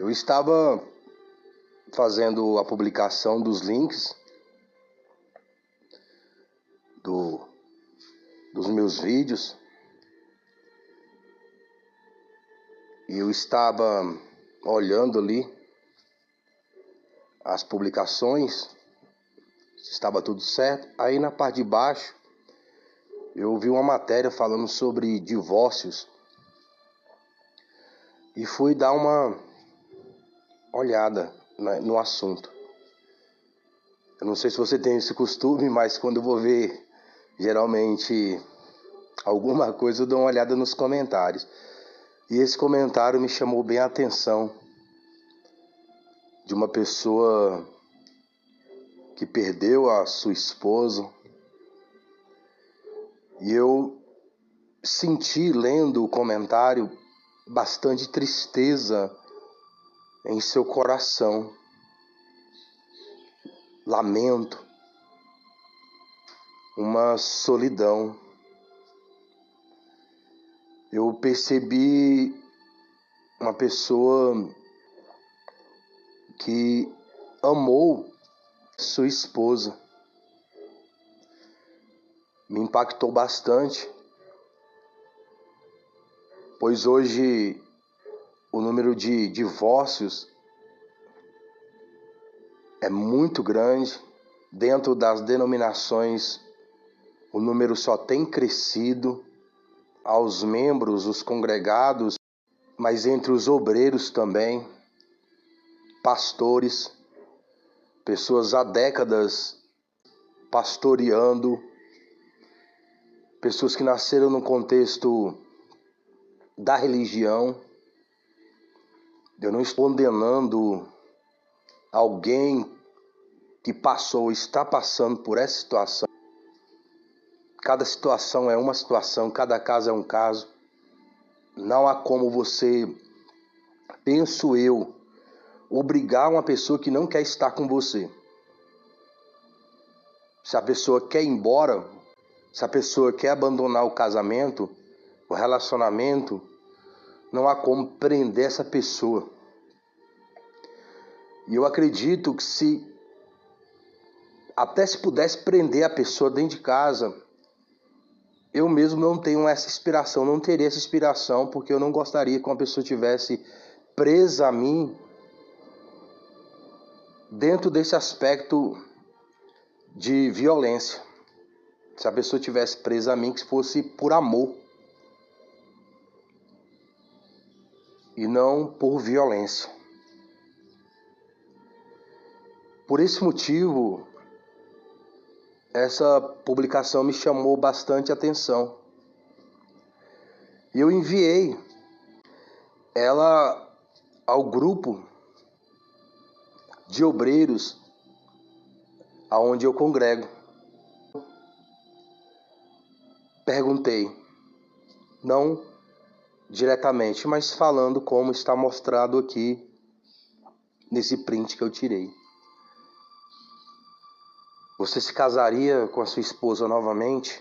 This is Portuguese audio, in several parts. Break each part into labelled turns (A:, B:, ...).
A: Eu estava fazendo a publicação dos links dos meus vídeos e eu estava olhando ali as publicações, se estava tudo certo. Aí na parte de baixo eu vi uma matéria falando sobre divórcios e fui dar uma olhada no assunto. Eu não sei se você tem esse costume, mas quando eu vou ver geralmente alguma coisa, eu dou uma olhada nos comentários. E esse comentário me chamou bem a atenção, de uma pessoa que perdeu a sua esposa. E eu senti, lendo o comentário, bastante tristeza em seu coração, lamento, uma solidão. Eu percebi uma pessoa que amou sua esposa. Me impactou bastante, pois hoje o número de divórcios é muito grande. Dentro das denominações, o número só tem crescido. Aos membros, os congregados, mas entre os obreiros também, pastores, pessoas há décadas pastoreando, pessoas que nasceram no contexto da religião. Eu não estou condenando alguém que passou, está passando por essa situação. Cada situação é uma situação, cada caso é um caso. Não há como você, penso eu, obrigar uma pessoa que não quer estar com você. Se a pessoa quer ir embora, se a pessoa quer abandonar o casamento, o relacionamento, não há como prender essa pessoa. E eu acredito que até se pudesse prender a pessoa dentro de casa, eu mesmo não tenho essa inspiração, não teria essa inspiração, porque eu não gostaria que uma pessoa tivesse presa a mim dentro desse aspecto de violência. Se a pessoa tivesse presa a mim, que fosse por amor e não por violência. Por esse motivo, essa publicação me chamou bastante atenção. E eu enviei ela ao grupo de obreiros aonde eu congrego. Perguntei, não diretamente, mas falando como está mostrado aqui nesse print que eu tirei. Você se casaria com a sua esposa novamente?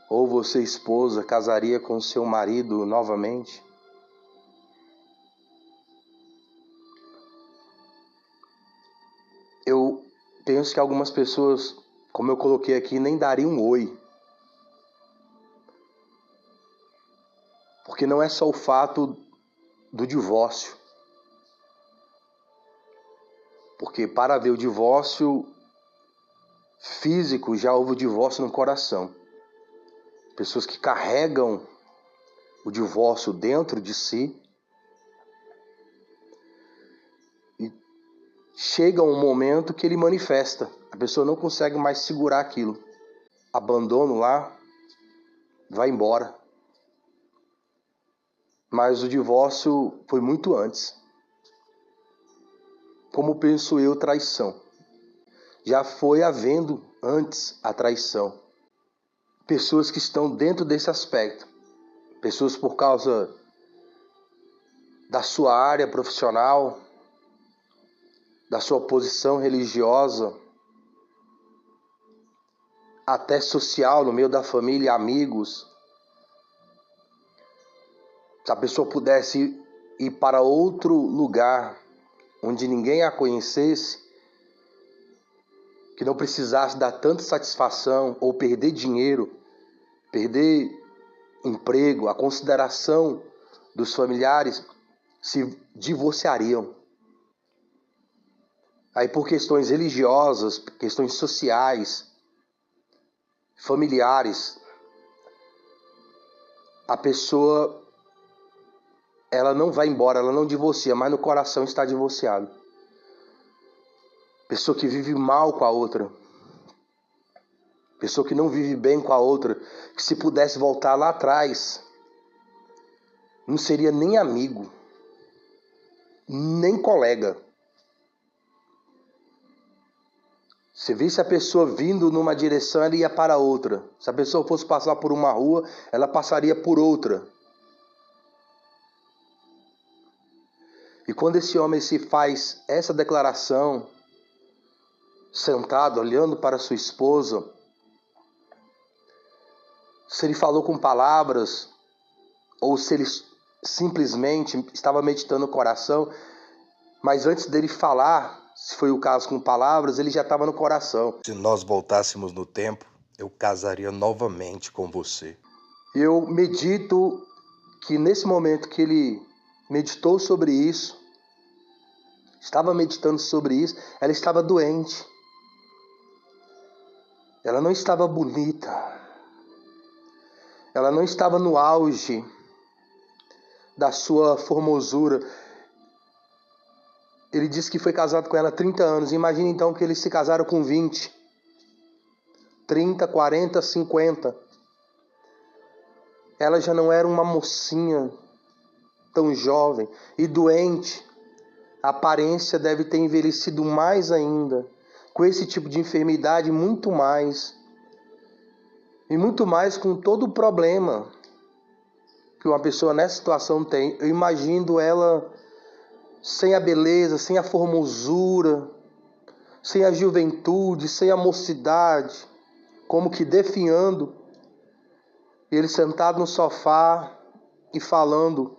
A: Ou você, esposa, casaria com seu marido novamente? Eu penso que algumas pessoas, como eu coloquei aqui, nem dariam um oi. Porque não é só o fato do divórcio. Porque para haver o divórcio físico, já houve o divórcio no coração. Pessoas que carregam o divórcio dentro de si. E chega um momento que ele manifesta. A pessoa não consegue mais segurar aquilo. Abandona o lar, vai embora. Mas o divórcio foi muito antes. Como penso eu, traição. Já foi havendo antes a traição. Pessoas que estão dentro desse aspecto. Pessoas por causa da sua área profissional, da sua posição religiosa, até social, no meio da família, amigos. Se a pessoa pudesse ir para outro lugar onde ninguém a conhecesse, que não precisasse dar tanta satisfação ou perder dinheiro, perder emprego, a consideração dos familiares, se divorciariam. Aí por questões religiosas, questões sociais, familiares, a pessoa, ela não vai embora, ela não divorcia, mas no coração está divorciado. Pessoa que vive mal com a outra. Pessoa que não vive bem com a outra. Que se pudesse voltar lá atrás, não seria nem amigo, nem colega. Você visse a pessoa vindo numa direção, ela ia para outra. Se a pessoa fosse passar por uma rua, ela passaria por outra. E quando esse homem se faz essa declaração, sentado, olhando para sua esposa, se ele falou com palavras, ou se ele simplesmente estava meditando no coração, mas antes dele falar, se foi o caso com palavras, ele já estava no coração.
B: Se nós voltássemos no tempo, eu casaria novamente com você.
A: Eu medito que nesse momento que ele meditou sobre isso, estava meditando sobre isso, ela estava doente. Ela não estava bonita. Ela não estava no auge da sua formosura. Ele disse que foi casado com ela há 30 anos. Imagina então que eles se casaram com 20. 30, 40, 50. Ela já não era uma mocinha tão jovem e doente. A aparência deve ter envelhecido mais ainda. Com esse tipo de enfermidade, muito mais. E muito mais com todo o problema que uma pessoa nessa situação tem. Eu imagino ela sem a beleza, sem a formosura, sem a juventude, sem a mocidade, como que definhando. Ele sentado no sofá e falando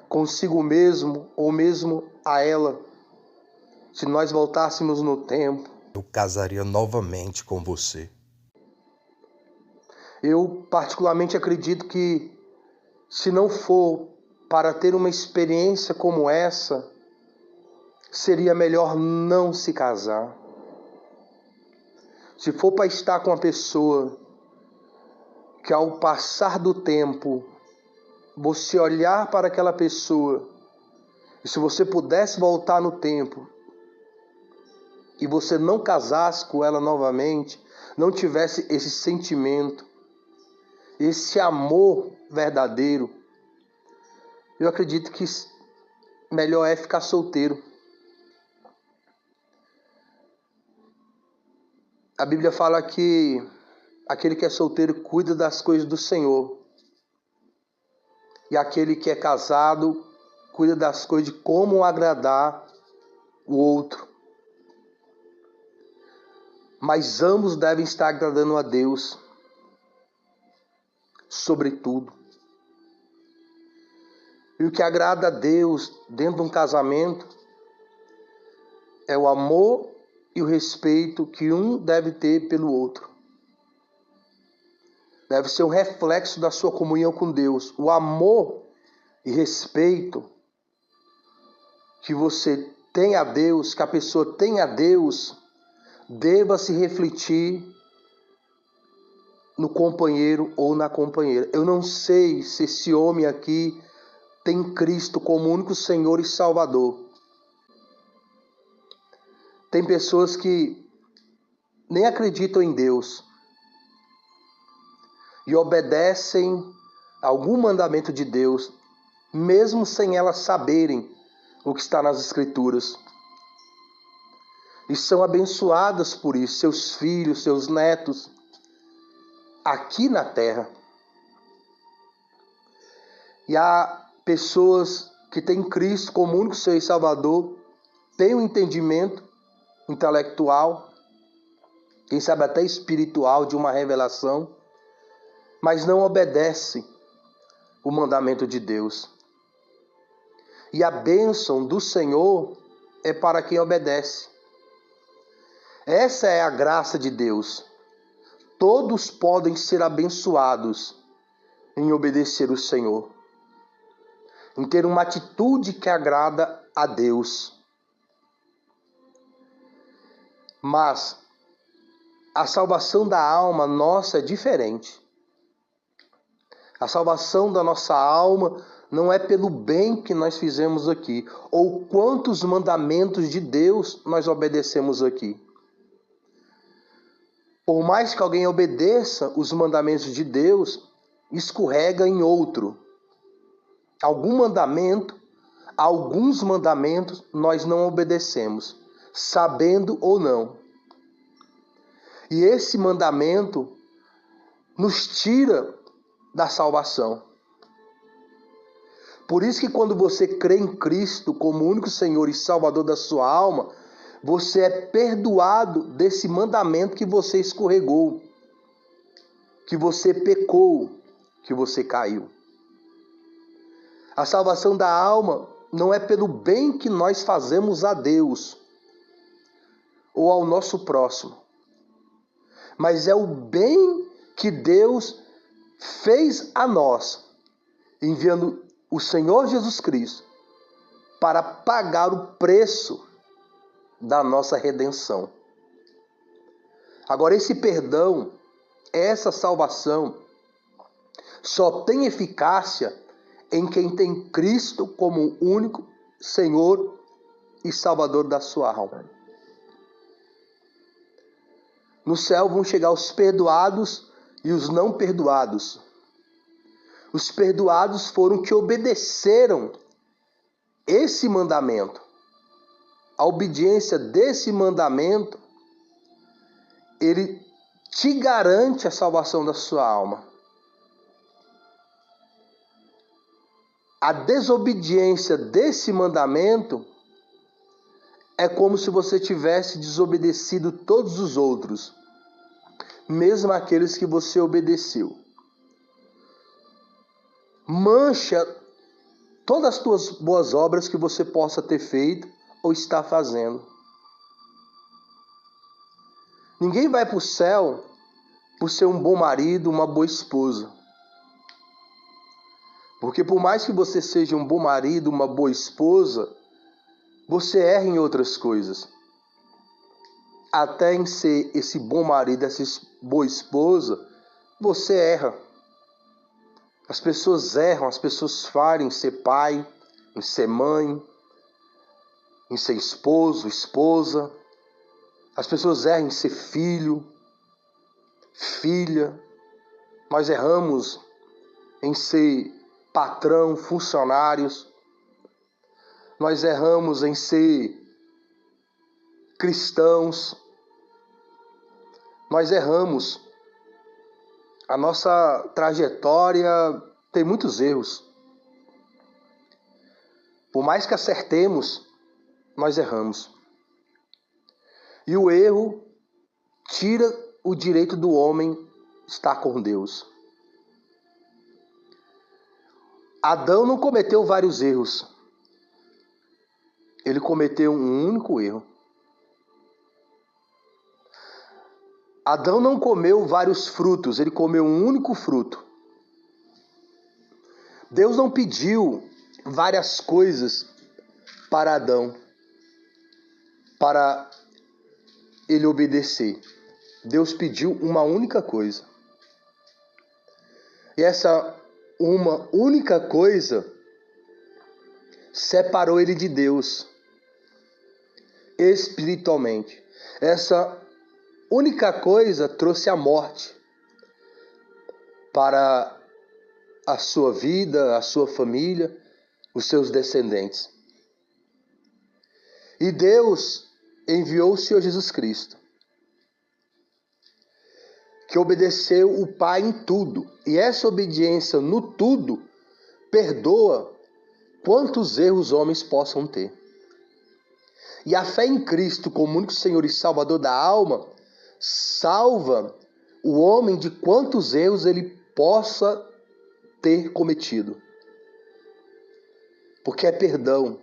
A: consigo mesmo, ou mesmo a ela. Se nós voltássemos no tempo,
B: eu casaria novamente com você.
A: Eu particularmente acredito que, se não for para ter uma experiência como essa, seria melhor não se casar. Se for para estar com uma pessoa que, ao passar do tempo, você olhar para aquela pessoa, e se você pudesse voltar no tempo, e você não casasse com ela novamente, não tivesse esse sentimento, esse amor verdadeiro, eu acredito que melhor é ficar solteiro. A Bíblia fala que aquele que é solteiro cuida das coisas do Senhor. E aquele que é casado cuida das coisas de como agradar o outro. Mas ambos devem estar agradando a Deus, sobretudo. E o que agrada a Deus dentro de um casamento é o amor e o respeito que um deve ter pelo outro. Deve ser um reflexo da sua comunhão com Deus. O amor e respeito que você tem a Deus, que a pessoa tem a Deus, deva se refletir no companheiro ou na companheira. Eu não sei se esse homem aqui tem Cristo como único Senhor e Salvador. Tem pessoas que nem acreditam em Deus e obedecem a algum mandamento de Deus, mesmo sem elas saberem o que está nas Escrituras. E são abençoadas por isso, seus filhos, seus netos, aqui na terra. E há pessoas que têm Cristo como único Senhor e Salvador, têm um entendimento intelectual, quem sabe até espiritual, de uma revelação, mas não obedecem o mandamento de Deus. e a bênção do Senhor é para quem obedece. Essa é a graça de Deus. Todos podem ser abençoados em obedecer o Senhor, em ter uma atitude que agrada a Deus. Mas a salvação da alma nossa é diferente. A salvação da nossa alma não é pelo bem que nós fizemos aqui, ou quantos mandamentos de Deus nós obedecemos aqui. Por mais que alguém obedeça os mandamentos de Deus, escorrega em outro. Alguns mandamentos nós não obedecemos, sabendo ou não. E esse mandamento nos tira da salvação. Por isso que quando você crê em Cristo como único Senhor e Salvador da sua alma, você é perdoado desse mandamento que você escorregou, que você pecou, que você caiu. A salvação da alma não é pelo bem que nós fazemos a Deus ou ao nosso próximo, mas é o bem que Deus fez a nós, enviando o Senhor Jesus Cristo para pagar o preço da nossa redenção. Agora, esse perdão, essa salvação, só tem eficácia em quem tem Cristo como único Senhor e Salvador da sua alma. No céu vão chegar os perdoados e os não perdoados. Os perdoados foram que obedeceram esse mandamento. A obediência desse mandamento, ele te garante a salvação da sua alma. A desobediência desse mandamento é como se você tivesse desobedecido todos os outros, mesmo aqueles que você obedeceu. Mancha todas as tuas boas obras que você possa ter feito ou está fazendo. Ninguém vai para o céu por ser um bom marido, uma boa esposa. Porque por mais que você seja um bom marido, uma boa esposa, você erra em outras coisas. Até em ser esse bom marido, essa boa esposa, você erra. As pessoas erram, as pessoas falham em ser pai, em ser mãe, em ser esposo, esposa. As pessoas erram em ser filho, filha. Nós erramos em ser patrão, funcionários. Nós erramos em ser cristãos. Nós erramos. A nossa trajetória tem muitos erros. Por mais que acertemos, nós erramos. E o erro tira o direito do homem estar com Deus. Adão não cometeu vários erros. Ele cometeu um único erro. Adão não comeu vários frutos, ele comeu um único fruto. Deus não pediu várias coisas para Adão, para ele obedecer. Deus pediu uma única coisa. E essa uma única coisa separou ele de Deus espiritualmente. Essa única coisa trouxe a morte para a sua vida, a sua família, os seus descendentes. E Deus enviou o Senhor Jesus Cristo, que obedeceu o Pai em tudo. E essa obediência no tudo perdoa quantos erros homens possam ter. E a fé em Cristo como único Senhor e Salvador da alma salva o homem de quantos erros ele possa ter cometido. porque é perdão.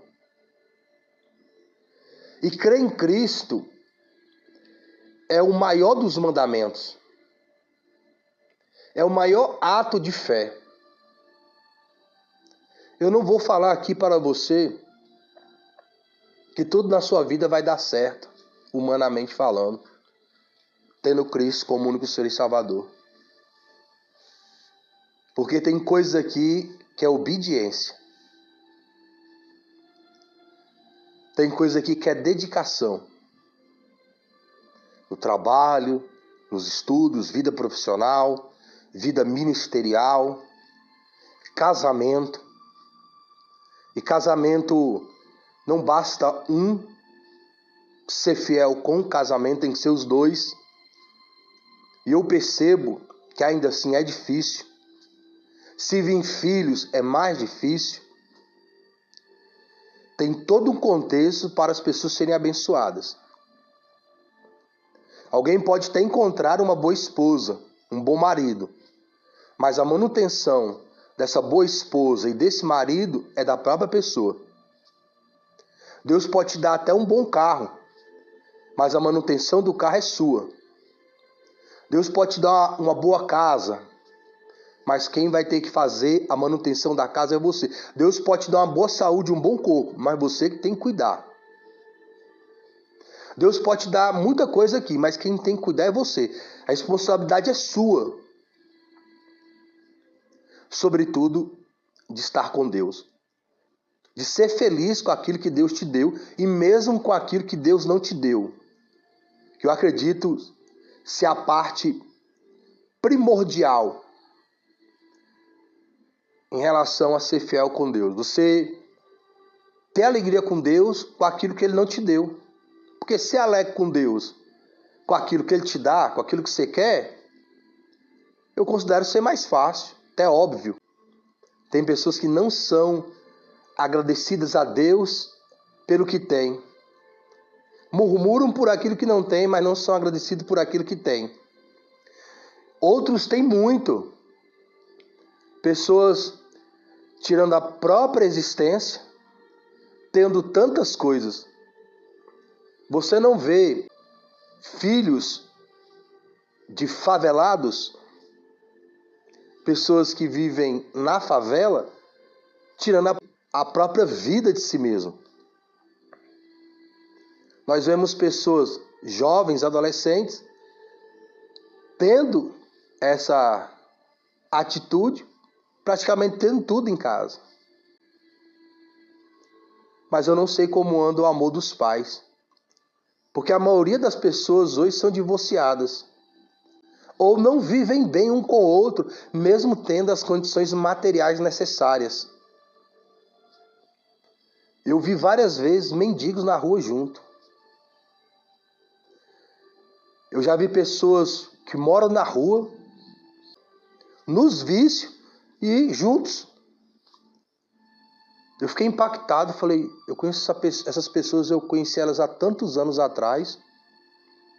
A: E crer em Cristo é o maior dos mandamentos. É o maior ato de fé. Eu não vou falar aqui para você que tudo na sua vida vai dar certo, humanamente falando, tendo Cristo como único Senhor e Salvador. Porque tem coisas aqui que é obediência. Tem coisa aqui que é dedicação. No trabalho, nos estudos, vida profissional, vida ministerial, casamento. E casamento não basta um ser fiel com o casamento, tem que ser os dois. E eu percebo que ainda assim é difícil. Se vir filhos é mais difícil. Tem todo um contexto para as pessoas serem abençoadas. Alguém pode até encontrar uma boa esposa, um bom marido, mas a manutenção dessa boa esposa e desse marido é da própria pessoa. Deus pode te dar até um bom carro, mas a manutenção do carro é sua. Deus pode te dar uma boa casa, mas quem vai ter que fazer a manutenção da casa é você. Deus pode te dar uma boa saúde, um bom corpo, mas você que tem que cuidar. Deus pode te dar muita coisa aqui, mas quem tem que cuidar é você. A responsabilidade é sua. Sobretudo, de estar com Deus. De ser feliz com aquilo que Deus te deu e mesmo com aquilo que Deus não te deu. Que eu acredito ser a parte primordial em relação a ser fiel com Deus. Você ter alegria com Deus com aquilo que Ele não te deu. Porque ser alegre com Deus com aquilo que Ele te dá, com aquilo que você quer, eu considero ser mais fácil, até óbvio. Tem pessoas que não são agradecidas a Deus pelo que tem. Murmuram por aquilo que não tem, mas não são agradecidos por aquilo que tem. Outros têm muito. Pessoas tirando a própria existência, tendo tantas coisas. Você não vê filhos de favelados, pessoas que vivem na favela, tirando a própria vida de si mesmo. Nós vemos pessoas jovens, adolescentes, tendo essa atitude, praticamente tendo tudo em casa. Mas eu não sei como anda o amor dos pais. Porque a maioria das pessoas hoje são divorciadas. Ou não vivem bem um com o outro, mesmo tendo as condições materiais necessárias. Eu vi várias vezes mendigos na rua junto. Eu já vi pessoas que moram na rua, nos vícios e juntos. Eu fiquei impactado, falei, eu conheço essas pessoas, eu conheci elas há tantos anos atrás.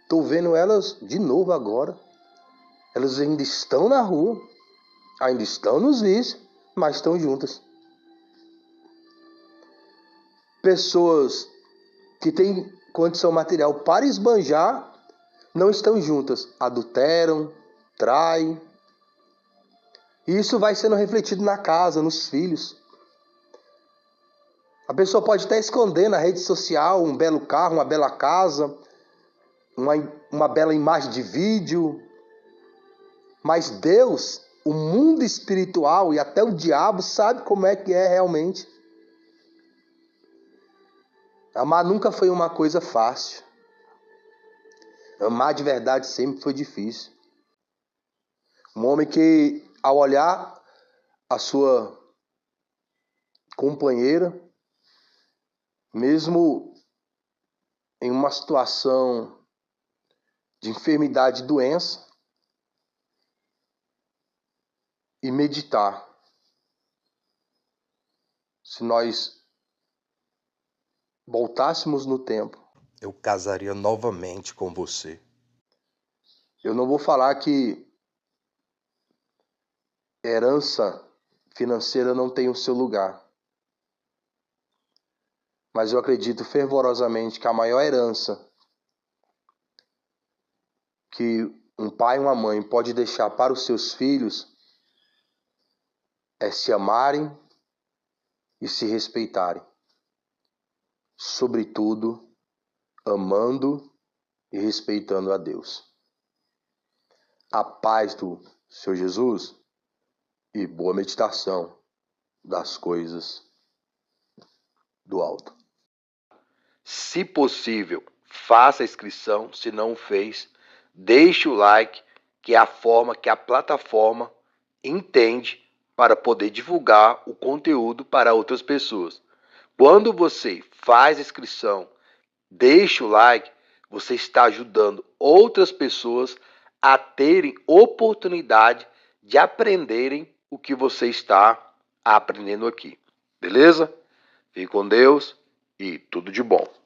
A: Estou vendo elas de novo agora. Elas ainda estão na rua, ainda estão nos vícios, mas estão juntas. Pessoas que têm condição material para esbanjar, não estão juntas. Adulteram, traem. E isso vai sendo refletido na casa, nos filhos. A pessoa pode até esconder na rede social um belo carro, uma bela casa, uma bela imagem de vídeo. Mas Deus, o mundo espiritual e até o diabo sabe como é que é realmente. Amar nunca foi uma coisa fácil. Amar de verdade sempre foi difícil. Um homem que, ao olhar a sua companheira, mesmo em uma situação de enfermidade e doença, e meditar. Se nós voltássemos no tempo,
B: eu casaria novamente com você.
A: Eu não vou falar que herança financeira não tem o seu lugar. mas eu acredito fervorosamente que a maior herança que um pai e uma mãe pode deixar para os seus filhos é se amarem e se respeitarem. Sobretudo, amando e respeitando a Deus. A paz do Senhor Jesus e boa meditação das coisas do alto. Se possível, faça a inscrição. Se não o fez, deixe o like, que é a forma que a plataforma entende para poder divulgar o conteúdo para outras pessoas. Quando você faz a inscrição, deixe o like, você está ajudando outras pessoas a terem oportunidade de aprenderem o que você está aprendendo aqui. Beleza? Fique com Deus e tudo de bom.